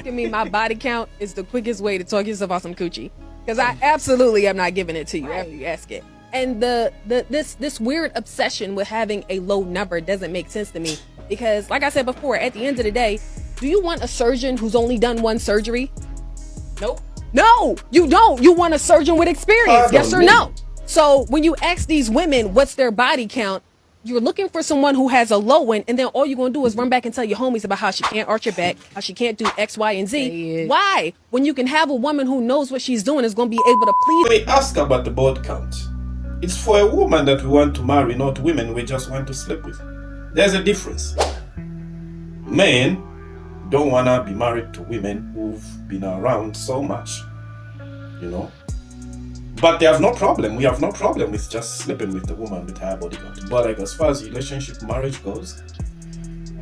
asking me my body count is the quickest way to talk yourself off some coochie. Because I absolutely am not giving it to you after you ask it. And this weird obsession with having a low number doesn't make sense to me. Because like I said before, at the end of the day, do you want a surgeon who's only done one surgery? Nope. No, you don't. You want a surgeon with experience. Yes or no? So when you ask these women what's their body count, you're looking for someone who has a low one, and then all you're going to do is run back and tell your homies about how she can't arch her back, how she can't do X, Y, and Z. Why? When you can have a woman who knows what she's doing is going to be able to please. We ask about the body count. It's for a woman that we want to marry, not women we just want to sleep with. There's a difference. Men don't want to be married to women who've been around so much, you know. But they have no problem. We have no problem with just sleeping with the woman with high body count. But like as far as relationship, marriage goes,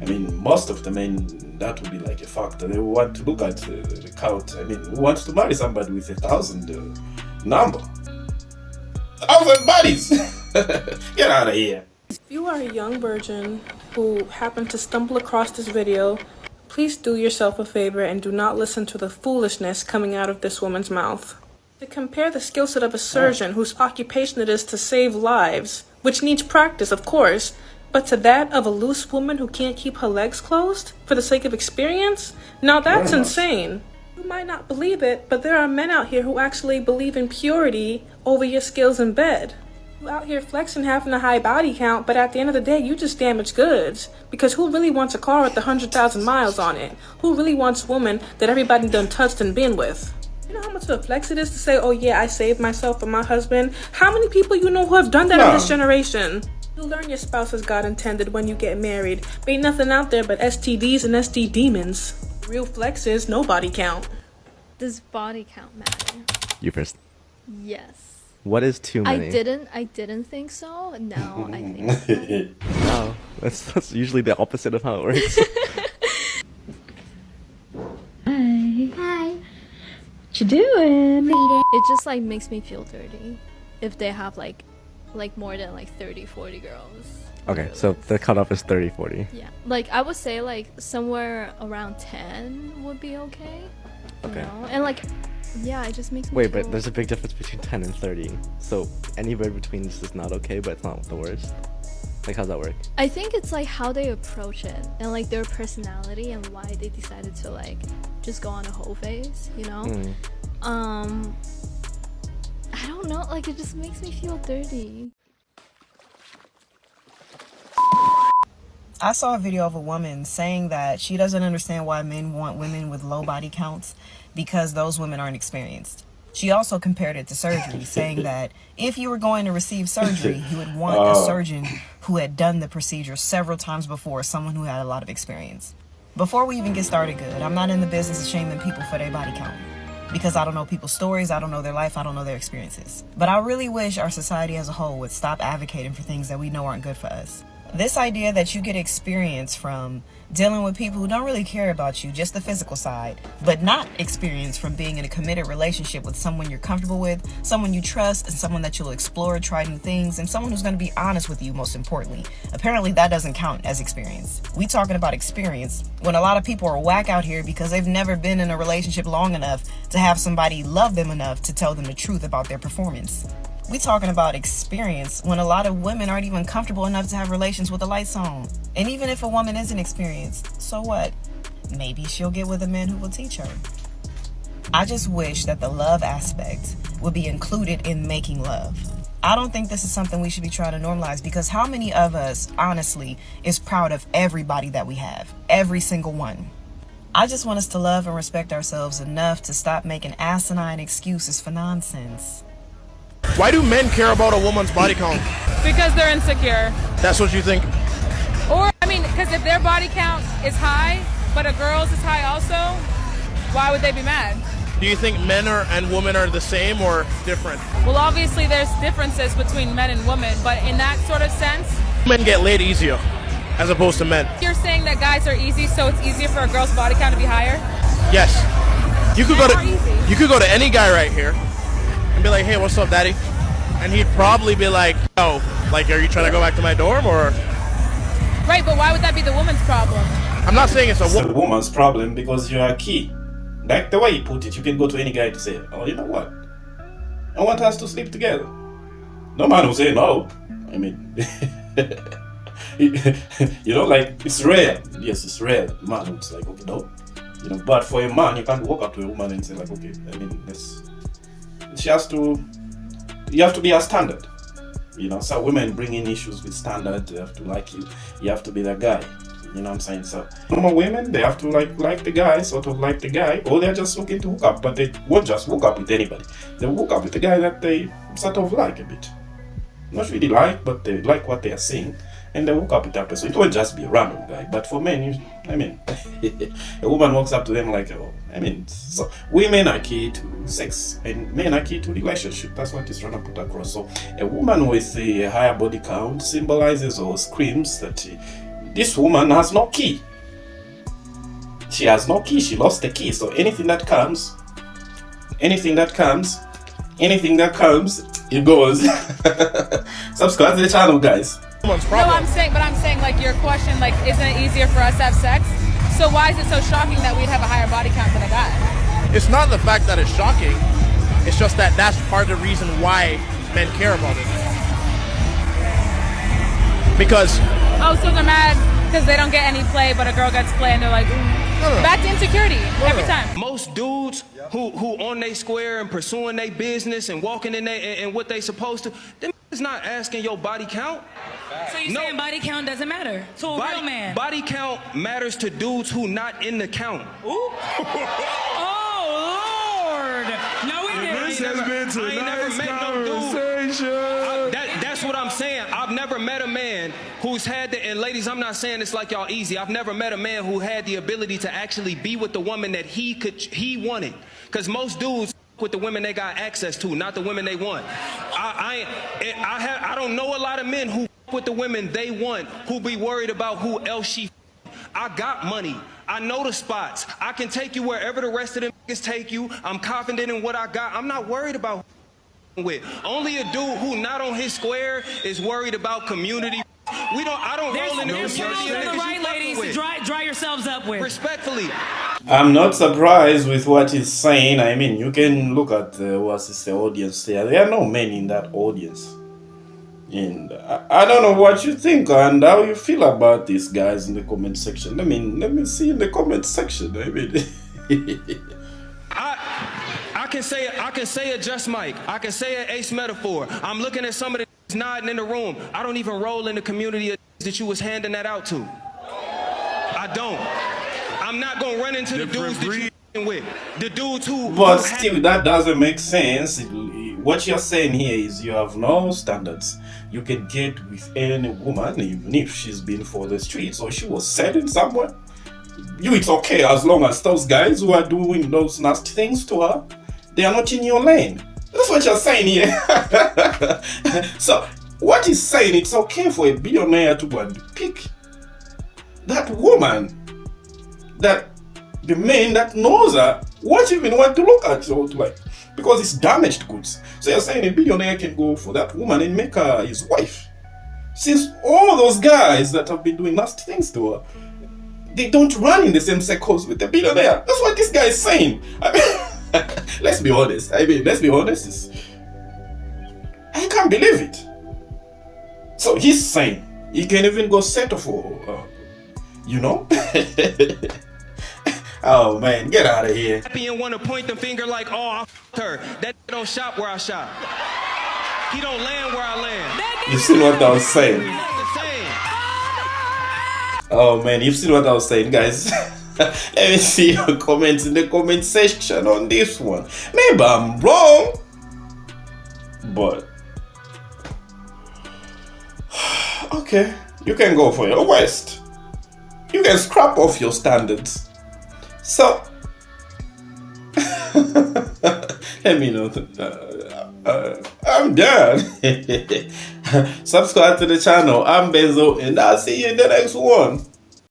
I mean, most of the men, that would be like a factor. They want to look at the count. I mean, who wants to marry somebody with 1,000 number? 1,000 bodies! Get out of here. If you are a young virgin who happened to stumble across this video, please do yourself a favor and do not listen to the foolishness coming out of this woman's mouth. To compare the skill set of a surgeon whose occupation it is to save lives, which needs practice, of course, but to that of a loose woman who can't keep her legs closed for the sake of experience? Now that's insane. You might not believe it, but there are men out here who actually believe in purity over your skills in bed. You out here flexing having a high body count, but at the end of the day, you just damage goods. Because who really wants a car with 100,000 miles on it? Who really wants a woman that everybody done touched and been with? You know how much of a flex it is to say, oh yeah, I saved myself for my husband? How many people you know who have done that in this generation? You learn your spouse as God intended when you get married. Ain't nothing out there but STDs and SD demons. Real flex is no body count. Does body count matter? You first. Yes. What is too many? I didn't think so. Now I think so. No, that's usually the opposite of how it works. Hi. What you doing? It just like makes me feel dirty if they have like more than like 30-40 girls. Okay, so the cutoff is 30-40. Yeah, like I would say like somewhere around 10 would be okay. Okay. You know? And like, yeah, it just makes me Wait, feel... but there's a big difference between 10 and 30. So anywhere between this is not okay, but it's not the worst. Like, how's that work? I think it's like how they approach it and like their personality and why they decided to like just go on a whole phase, you know? I don't know, like it just makes me feel dirty. I saw a video of a woman saying that she doesn't understand why men want women with low body counts because those women aren't experienced. She also compared it to surgery, saying that if you were going to receive surgery, you would want a surgeon who had done the procedure several times before, someone who had a lot of experience. Before we even get started good, I'm not in the business of shaming people for their body count. Because I don't know people's stories, I don't know their life, I don't know their experiences. But I really wish our society as a whole would stop advocating for things that we know aren't good for us. This idea that you get experience from dealing with people who don't really care about you, just the physical side, but not experience from being in a committed relationship with someone you're comfortable with, someone you trust, and someone that you'll explore, try new things, and someone who's going to be honest with you, most importantly. Apparently that doesn't count as experience. We talking about experience when a lot of people are whack out here because they've never been in a relationship long enough to have somebody love them enough to tell them the truth about their performance. We talking about experience when a lot of women aren't even comfortable enough to have relations with the lights on. And even if a woman isn't experienced, so what? Maybe she'll get with a man who will teach her. I just wish that the love aspect would be included in making love. I don't think this is something we should be trying to normalize because how many of us, honestly, is proud of everybody that we have? Every single one. I just want us to love and respect ourselves enough to stop making asinine excuses for nonsense. Why do men care about a woman's body count? Because they're insecure. That's what you think? Or, I mean, because if their body count is high, but a girl's is high also, why would they be mad? Do you think men and women are the same or different? Well, obviously there's differences between men and women, but in that sort of sense... Men get laid easier, as opposed to men. You're saying that guys are easy, so it's easier for a girl's body count to be higher? Yes. You could go to any guy right here and be like, hey, what's up, daddy? And he'd probably be like, oh, like, are you trying to go back to my dorm, or? Right, but why would that be the woman's problem? I'm not saying it's a woman's problem because you're a key. Like the way he put it, you can go to any guy to say, oh, you know what? I want us to sleep together. No man will say no. I mean, you know, like, it's rare. Yes, it's rare. Man would say, like, okay, no. You know, but for a man, you can't walk up to a woman and say, like, okay, I mean, you have to be a standard. You know, so women bring in issues with standards. They have to like you. You have to be that guy. You know what I'm saying? So normal women, they have to like the guy, sort of like the guy, or they're just looking to hook up, but they won't just hook up with anybody. They hook up with the guy that they sort of like a bit. Not really like, but they like what they are seeing, and they hook up with that person. It won't just be a random guy. But for men, a woman walks up to them like, oh, so women are key to sex, and men are key to relationship. That's what he's trying to put across. So a woman with a higher body count symbolizes or screams that this woman has no key. She has no key. She lost the key. So anything that comes, it goes. Subscribe to the channel, guys. No, I'm saying like your question, like, isn't it easier for us to have sex? So why is it so shocking that we'd have a higher body count than a guy? It's not the fact that it's shocking. It's just that that's part of the reason why men care about it. Because so they're mad because they don't get any play, but a girl gets play, and they're like, back to insecurity every time. Most dudes who on they square and pursuing their business and walking in there and what they supposed to, them is not asking your body count. So you saying body count doesn't matter to a real man? Body count matters to dudes who not in the count. Ooh. Oh Lord! No, we didn't. This has been tonight's conversation. That's what I'm saying. I've never met a man who's had the, and ladies, I'm not saying it's like y'all easy. I've never met a man who had the ability to actually be with the woman that he wanted. Because most dudes with the women they got access to, not the women they want. I don't know a lot of men who with the women they want, who be worried about who else she. I got money. I know the spots. I can take you wherever the rest of them niggas take you. I'm confident in what I got. I'm not worried about who with. Only a dude who not on his square is worried about community. I don't roll in the community. There's the right ladies to dry yourselves up with. Respectfully. I'm not surprised with what he's saying. I mean, you can look at what's the audience there. There are no men in that audience. And I don't know what you think and how you feel about these guys in the comment section. Let me see in the comment section. I can say a Just Mike. I can say an Ace Metaphor. I'm looking at some of the nodding in the room. I don't even roll in the community that you was handing that out to. I don't. I'm not gonna run into the dudes that you with. The dudes who. But still, that doesn't make sense. What you're saying here is you have no standards. You can get with any woman, even if she's been for the streets or she was selling somewhere. It's okay as long as those guys who are doing those nasty things to her, they are not in your lane. That's what you're saying here. So, what he's saying, it's okay for a billionaire to go and pick that woman, that the man that knows her won't even want to look at her, like, because it's damaged goods. So you're saying a billionaire can go for that woman and make her his wife. Since all those guys that have been doing nasty things to her, they don't run in the same circles with the billionaire. That's what this guy is saying. I mean, let's be honest. I can't believe it. So he's saying he can even go settle for, Oh man, get out of here. Happy and want to point the finger like, oh, I f***ed her. That don't shop where I shop. He don't land where I land. You've seen what I was saying. Oh man, you've seen what I was saying, guys. Let me see your comments in the comment section on this one. Maybe I'm wrong, but okay, you can go for your worst. You can scrap off your standards. So, let me know. I'm done. Subscribe to the channel. I'm Benzo, and I'll see you in the next one.